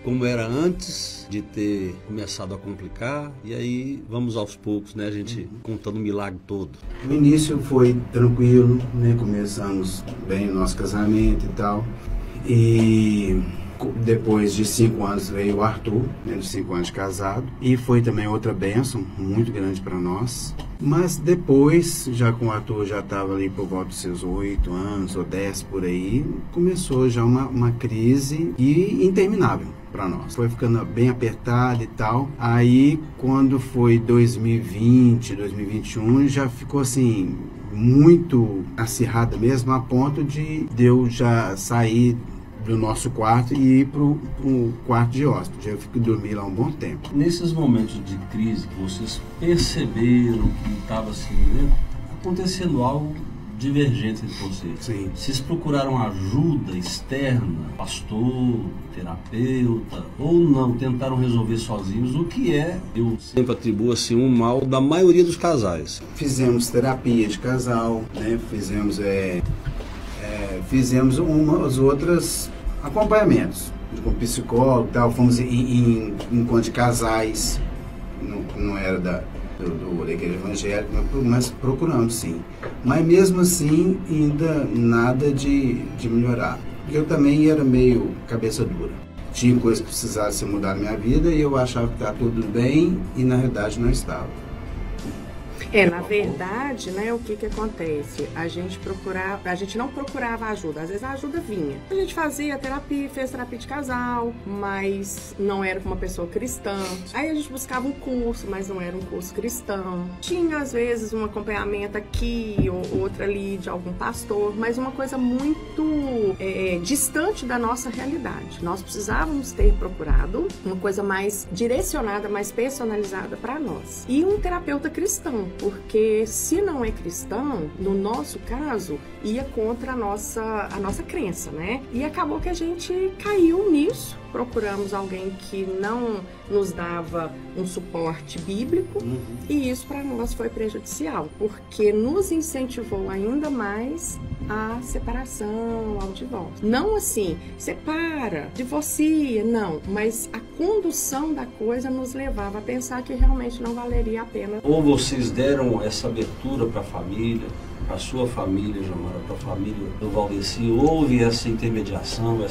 como era antes de ter começado a complicar, e aí vamos aos poucos, né, a gente contando o milagre todo. O início foi tranquilo, né, começamos bem o nosso casamento e tal, e depois de 5 anos veio o Arthur, né, de 5 anos de casado, e foi também outra bênção muito grande para nós. Mas depois, já com o Arthur, já estava ali por volta dos seus 8 anos ou 10 por aí, começou já uma crise interminável para nós. Foi ficando bem apertado e tal. Aí, quando foi 2020, 2021, já ficou assim, muito acirrada mesmo, a ponto de eu já sair do nosso quarto e ir pro quarto de hóspede. Eu fico dormir lá um bom tempo. Nesses momentos de crise que vocês perceberam que estava assim, né, acontecendo algo divergente entre vocês. Sim. Vocês procuraram ajuda externa, pastor, terapeuta, ou não, tentaram resolver sozinhos, o que eu sempre atribuo assim um mal da maioria dos casais. Fizemos terapia de casal, né? Fizemos umas outras acompanhamentos com psicólogo e tal, fomos em encontro de casais, não era da igreja evangélica, mas procurando sim. Mas mesmo assim, ainda nada de melhorar. Eu também era meio cabeça dura. Tinha coisas que precisassem mudar na minha vida e eu achava que estava tudo bem e na verdade não estava. Na verdade, né, o que acontece? A gente não procurava ajuda, às vezes a ajuda vinha. A gente fazia terapia, fez terapia de casal, mas não era com uma pessoa cristã. Aí a gente buscava um curso, mas não era um curso cristão. Tinha, às vezes, um acompanhamento aqui ou outro ali de algum pastor, mas uma coisa muito distante da nossa realidade. Nós precisávamos ter procurado uma coisa mais direcionada, mais personalizada para nós. E um terapeuta cristão. Porque se não é cristão, no nosso caso, ia contra a nossa crença, né? E acabou que a gente caiu nisso. Procuramos alguém que não nos dava um suporte bíblico e isso para nós foi prejudicial, porque nos incentivou ainda mais a separação, ao divórcio. Não assim, separa, divorcia, não, mas a condução da coisa nos levava a pensar que realmente não valeria a pena. Ou vocês deram essa abertura para a família, para a sua família, Jomara, para a família do Valdeci, houve essa intermediação,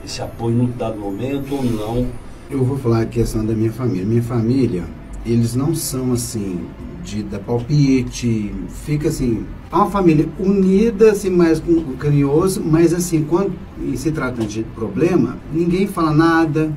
esse apoio num dado momento ou não? Eu vou falar a questão da minha família. Minha família, eles não são assim, de dar palpite, fica assim, é uma família unida, assim, mais carinhoso, mas assim, quando se trata de problema, ninguém fala nada,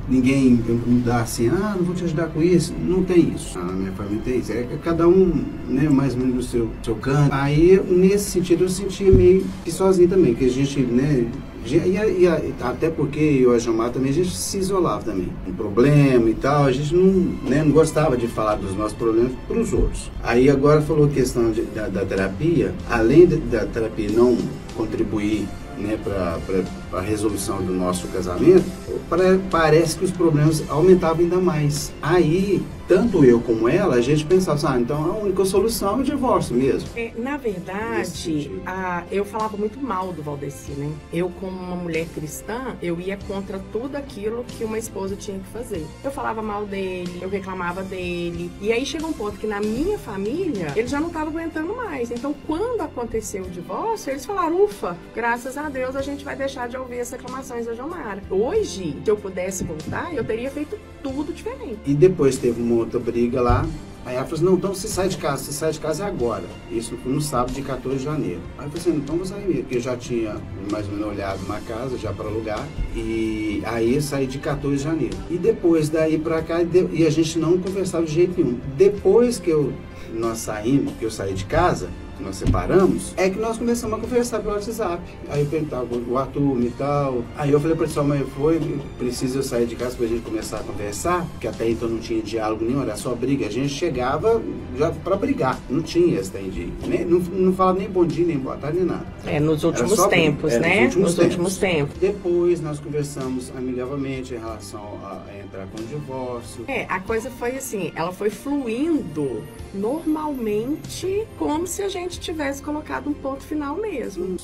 ninguém dá assim, não vou te ajudar com isso, não tem isso. A minha família tem isso, é cada um, né, mais ou menos no seu canto. Aí, nesse sentido, eu sentia meio que sozinho também, que a gente, né, e até porque eu e a Jomara também, a gente se isolava também. Um problema e tal, a gente não gostava de falar dos nossos problemas para os outros. Aí agora falou a questão da terapia, além da terapia não contribuir, né, para a resolução do nosso casamento, parece que os problemas aumentavam ainda mais. Aí, tanto eu como ela, a gente pensava, então a única solução é o divórcio mesmo. Na verdade, eu falava muito mal do Valdeci, né? Eu, como uma mulher cristã, eu ia contra tudo aquilo que uma esposa tinha que fazer. Eu falava mal dele, eu reclamava dele, e aí chegou um ponto que na minha família, ele já não estava aguentando mais. Então, quando aconteceu o divórcio, eles falaram, ufa, graças a Deus a gente vai deixar de ouvir as reclamações da Jomara. Hoje, se eu pudesse voltar, eu teria feito tudo diferente. E depois teve uma outra briga lá, aí ela falou assim, não, então você sai de casa agora. Isso foi no sábado de 14 de janeiro. Aí eu falei assim, então vou sair mesmo, porque eu já tinha mais ou menos olhado uma casa já para alugar, e aí eu saí de 14 de janeiro. E depois daí para cá, e a gente não conversava de jeito nenhum. Depois que nós saímos, que eu saí de casa, nós separamos, é que nós começamos a conversar pelo WhatsApp. Aí eu perguntava o Arthur e tal. Aí eu falei para ele, mãe, precisa eu sair de casa pra gente começar a conversar, porque até então não tinha diálogo nenhum, era só briga. A gente chegava já para brigar, não tinha esse de não falava nem bom dia, nem boa tarde, nem nada. Nos últimos tempos, né? Nos últimos tempos. Depois nós conversamos amigavelmente em relação a entrar com o divórcio. A coisa foi assim, ela foi fluindo normalmente, como se a gente gente tivesse colocado um ponto final mesmo.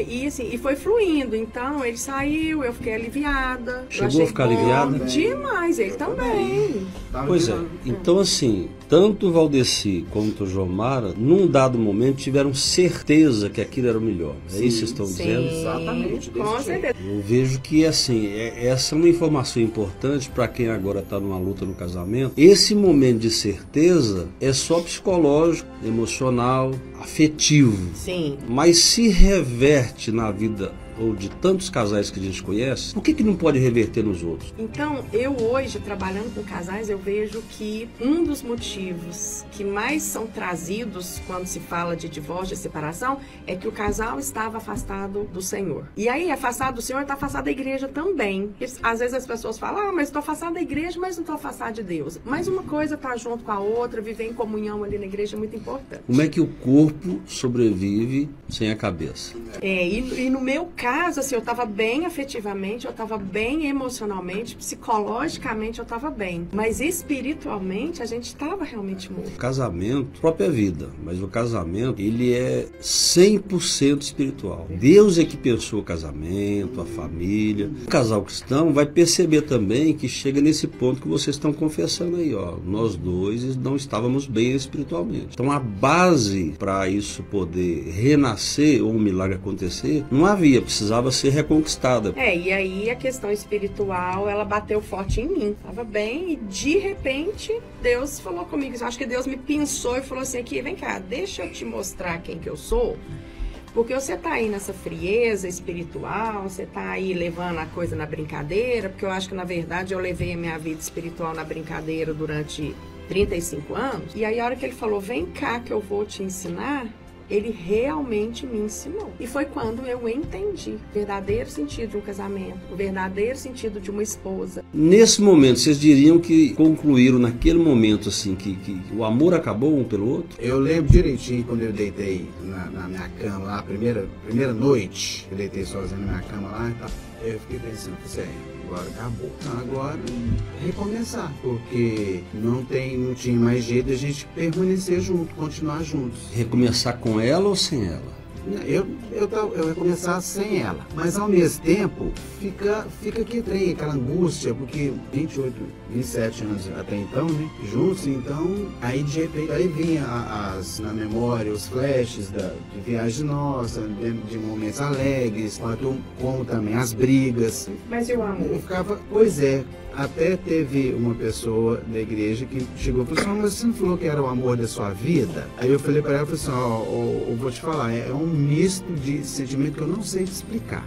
E assim, e foi fluindo. Então ele saiu, eu fiquei aliviada. Chegou a ficar aliviada? Demais, ele também. Pois é. Então assim, tanto o Valdeci quanto o Jomara, num dado momento, tiveram certeza que aquilo era o melhor. É isso que vocês estão dizendo? Exatamente. Com certeza. Eu vejo que, assim, essa é uma informação importante para quem agora está numa luta no casamento. Esse momento de certeza é só psicológico, emocional, afetivo. Sim. Mas se reverte na vida ou de tantos casais que a gente conhece, por que não pode reverter nos outros? Então, eu hoje, trabalhando com casais, eu vejo que um dos motivos que mais são trazidos quando se fala de divórcio e separação é que o casal estava afastado do Senhor. E aí, afastado do Senhor, está afastado da igreja também. Às vezes as pessoas falam, mas estou afastado da igreja, mas não estou afastado de Deus. Mas uma coisa está junto com a outra, viver em comunhão ali na igreja é muito importante. Como é que o corpo sobrevive sem a cabeça? E no meu caso, assim, eu estava bem afetivamente, eu estava bem emocionalmente, psicologicamente eu estava bem. Mas espiritualmente a gente estava realmente morto. O casamento, própria vida, mas o casamento, ele é 100% espiritual. Deus é que pensou o casamento, a família. O casal cristão vai perceber também que chega nesse ponto que vocês estão confessando aí, ó. Nós dois não estávamos bem espiritualmente. Então a base para isso poder renascer ou um milagre acontecer, não havia, precisava ser reconquistada. E aí a questão espiritual, ela bateu forte em mim. Tava bem e de repente Deus falou comigo. Eu acho que Deus me pensou e falou assim, aqui, vem cá, deixa eu te mostrar quem que eu sou. Porque você tá aí nessa frieza espiritual, você tá aí levando a coisa na brincadeira, porque eu acho que na verdade eu levei a minha vida espiritual na brincadeira durante 35 anos. E aí a hora que ele falou, vem cá que eu vou te ensinar, ele realmente me ensinou. E foi quando eu entendi o verdadeiro sentido de um casamento, o verdadeiro sentido de uma esposa. Nesse momento, vocês diriam que concluíram naquele momento assim que o amor acabou um pelo outro? Eu lembro direitinho quando eu deitei na minha cama lá, a primeira noite, eu deitei sozinho na minha cama lá e tal. Eu fiquei pensando, agora acabou. Então agora recomeçar, porque não tinha mais jeito de a gente permanecer junto, continuar juntos. Recomeçar com ela ou sem ela? Eu ia começar sem ela, mas ao mesmo tempo fica aqui trem, aquela angústia, porque 28, 27 anos até então, né, juntos, então aí de repente aí vinha na memória os flashes de viagem nossa, de momentos alegres, como também as brigas. Mas eu amo. Eu ficava, pois é. Até teve uma pessoa da igreja que chegou e falou assim, mas você não falou que era o amor da sua vida? Aí eu falei para ela, falei assim, eu vou te falar, é um misto de sentimento que eu não sei te explicar.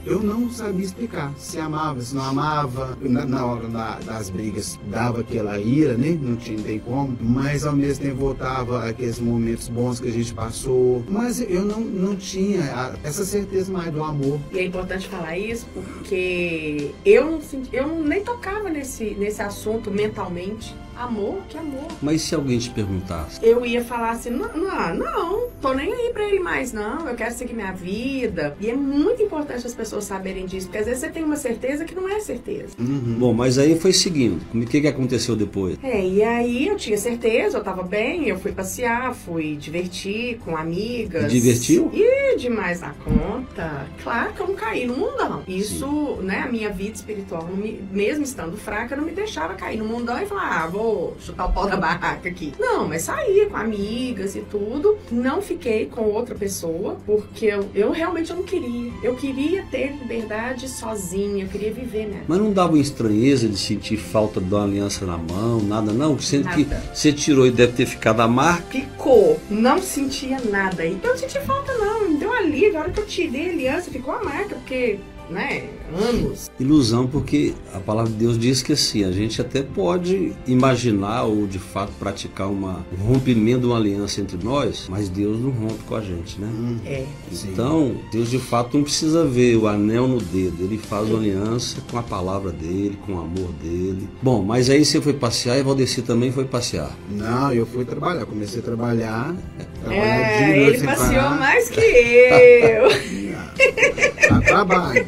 Eu não sabia explicar se amava, se não amava. Na hora das brigas dava aquela ira, né? Não tem como. Mas ao mesmo tempo voltava aqueles momentos bons que a gente passou. Mas eu não tinha essa certeza mais do amor. E é importante falar isso porque eu nem tocava nesse assunto mentalmente. Amor, que amor. Mas se alguém te perguntasse? Eu ia falar assim, não, tô nem aí pra ele mais não, eu quero seguir minha vida. E é muito importante as pessoas saberem disso, porque às vezes você tem uma certeza que não é certeza. Uhum. Bom, mas aí foi seguindo. O que aconteceu depois? E aí eu tinha certeza, eu tava bem, eu fui passear, fui divertir com amigas. E divertiu? E demais da conta. Claro que eu não caí no mundão. Isso, sim, né, a minha vida espiritual, mesmo estando fraca, não me deixava cair no mundão e falar, vou chutar o pau da barraca aqui. Não, mas saía com amigas e tudo. Não fiquei com outra pessoa, porque eu realmente não queria. Eu queria ter liberdade sozinha, eu queria viver, né? Mas não dava uma estranheza de sentir falta de uma aliança na mão, nada não? Sendo que você tirou e deve ter ficado a marca. Ficou. Não sentia nada. E eu não senti falta não, me deu alívio. A hora que eu tirei a aliança, ficou a marca, porque... né? Anos. Ilusão, porque a palavra de Deus diz que assim, a gente até pode imaginar ou de fato praticar um rompimento de uma aliança entre nós, mas Deus não rompe com a gente, né? Então, Deus de fato não precisa ver o anel no dedo, ele faz uma aliança com a palavra dele, com o amor dele. Bom, mas aí você foi passear e Valdeci também foi passear. Não, eu fui trabalhar, comecei a trabalhar ele passeou mais que eu. A trabalho.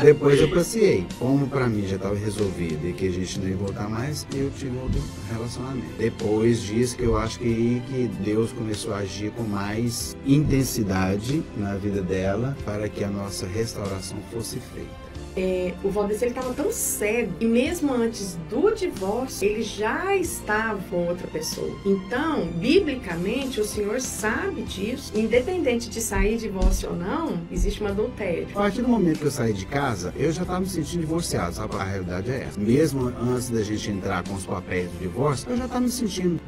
Depois eu passei. Como pra mim já estava resolvido e que a gente não ia voltar mais, eu tive outro relacionamento. Depois disso que eu acho que Deus começou a agir com mais intensidade na vida dela para que a nossa restauração fosse feita. O Valdeci estava tão cego e mesmo antes do divórcio ele já estava com outra pessoa. Então, biblicamente, o Senhor sabe disso. Independente de sair divórcio ou não, existe um adultério. A partir do momento que eu saí de casa, eu já estava me sentindo divorciado, sabe? A realidade é essa. Mesmo antes da gente entrar com os papéis do divórcio, eu já estava me sentindo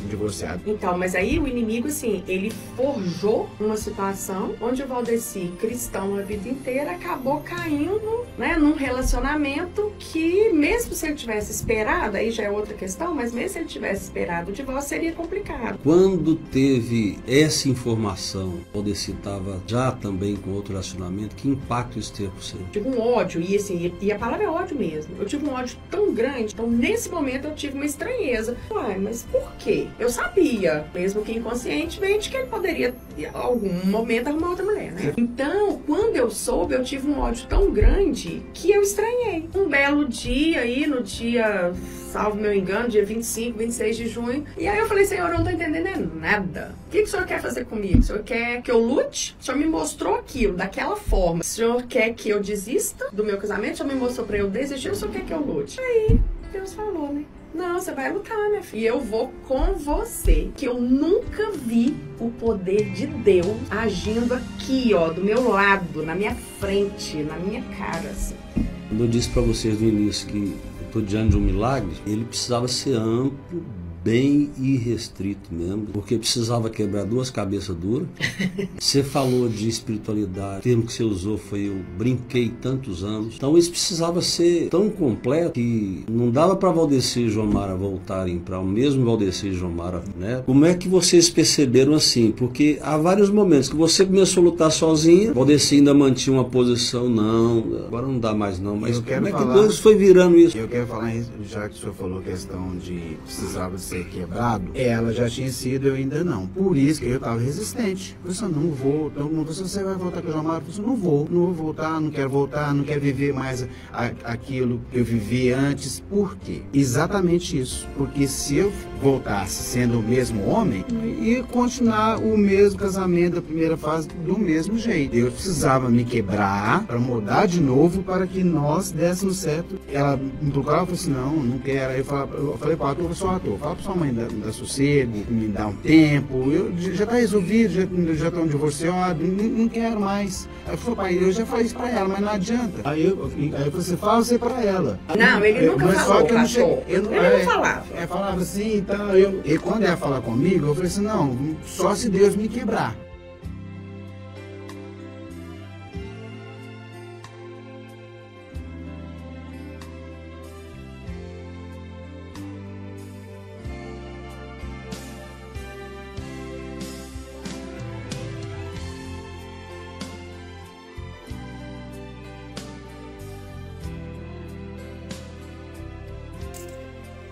divorciado. Então, mas aí o inimigo, assim, ele forjou uma situação onde o Valdeci, cristão a vida inteira, acabou caindo, né, num relacionamento que, mesmo se ele tivesse esperado, aí já é outra questão, mas mesmo se ele tivesse esperado o divórcio, seria complicado. Quando teve essa informação, o Valdeci estava já também com outro relacionamento, que impacto isso teve por você? Tive um ódio, e assim, e a palavra é ódio mesmo. Eu tive um ódio tão grande, então nesse momento eu tive uma estranheza. Uai, mas por quê? Eu sabia, mesmo que inconscientemente, que ele poderia, em algum momento, arrumar outra mulher, né? Então, quando eu soube, eu tive um ódio tão grande que eu estranhei. Um belo dia aí, no dia, salvo meu engano, dia 25, 26 de junho. E aí eu falei, Senhor, eu não tô entendendo nada. O que o Senhor quer fazer comigo? O Senhor quer que eu lute? O Senhor me mostrou aquilo, daquela forma. O Senhor quer que eu desista do meu casamento? O Senhor me mostrou pra eu desistir? O Senhor quer que eu lute? Aí, Deus falou, né? Não, você vai lutar, minha filha. E eu vou com você. Que eu nunca vi o poder de Deus agindo aqui, ó, do meu lado, na minha frente, na minha cara, assim. Quando eu disse para vocês no início que eu estou diante de um milagre, ele precisava ser amplo, bem irrestrito mesmo, porque precisava quebrar duas cabeças duras. Você falou de espiritualidade, o termo que você usou foi eu brinquei tantos anos. Então isso precisava ser tão completo que não dava para Valdeci e Jomara voltarem para o mesmo Valdeci e Jomara, né? Como é que vocês perceberam assim? Porque há vários momentos que você começou a lutar sozinha, Valdeci ainda mantinha uma posição, não, agora não dá mais não, mas como é que Deus foi virando isso? Eu quero falar, já que o senhor falou questão de precisava ser quebrado, ela já tinha sido, eu ainda não. Por isso que eu estava resistente. Eu disse, não vou. Todo mundo disse, você vai voltar com o Jomara? Eu disse, não vou voltar, não quero viver mais aquilo que eu vivi antes. Por quê? Exatamente isso. Porque se eu voltasse sendo o mesmo homem, ia continuar o mesmo casamento da primeira fase do mesmo jeito. Eu precisava me quebrar para mudar de novo para que nós dessemos certo. Ela me procurava e falou assim, não quero. Aí eu falei para o ator, fala para sua mãe dar sossego, me dar um tempo, já está resolvido, já estão divorciados, não quero mais. Aí falou, pai, eu já falei isso para ela, mas não adianta. Aí você fala isso para ela. Não, ele nunca falou, ele não falava. Falava assim, então e quando ela fala comigo, eu falei assim, não, só se Deus me quebrar.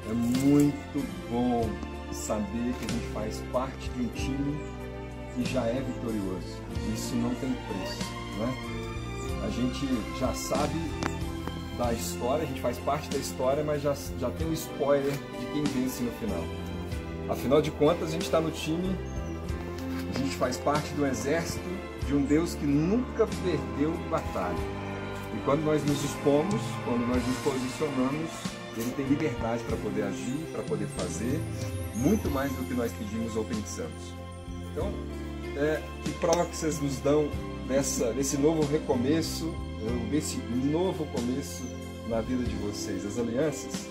É muito bom saber que a gente faz parte de um time que já é vitorioso. Isso não tem preço, né? A gente já sabe da história, a gente faz parte da história, mas já tem um spoiler de quem vence no final. Afinal de contas, a gente está no time, a gente faz parte do exército de um Deus que nunca perdeu batalha. E quando nós nos expomos, quando nós nos posicionamos, Ele tem liberdade para poder agir, para poder fazer, muito mais do que nós pedimos ou pensamos. Então, que prova que vocês nos dão desse novo recomeço, desse novo começo na vida de vocês? As alianças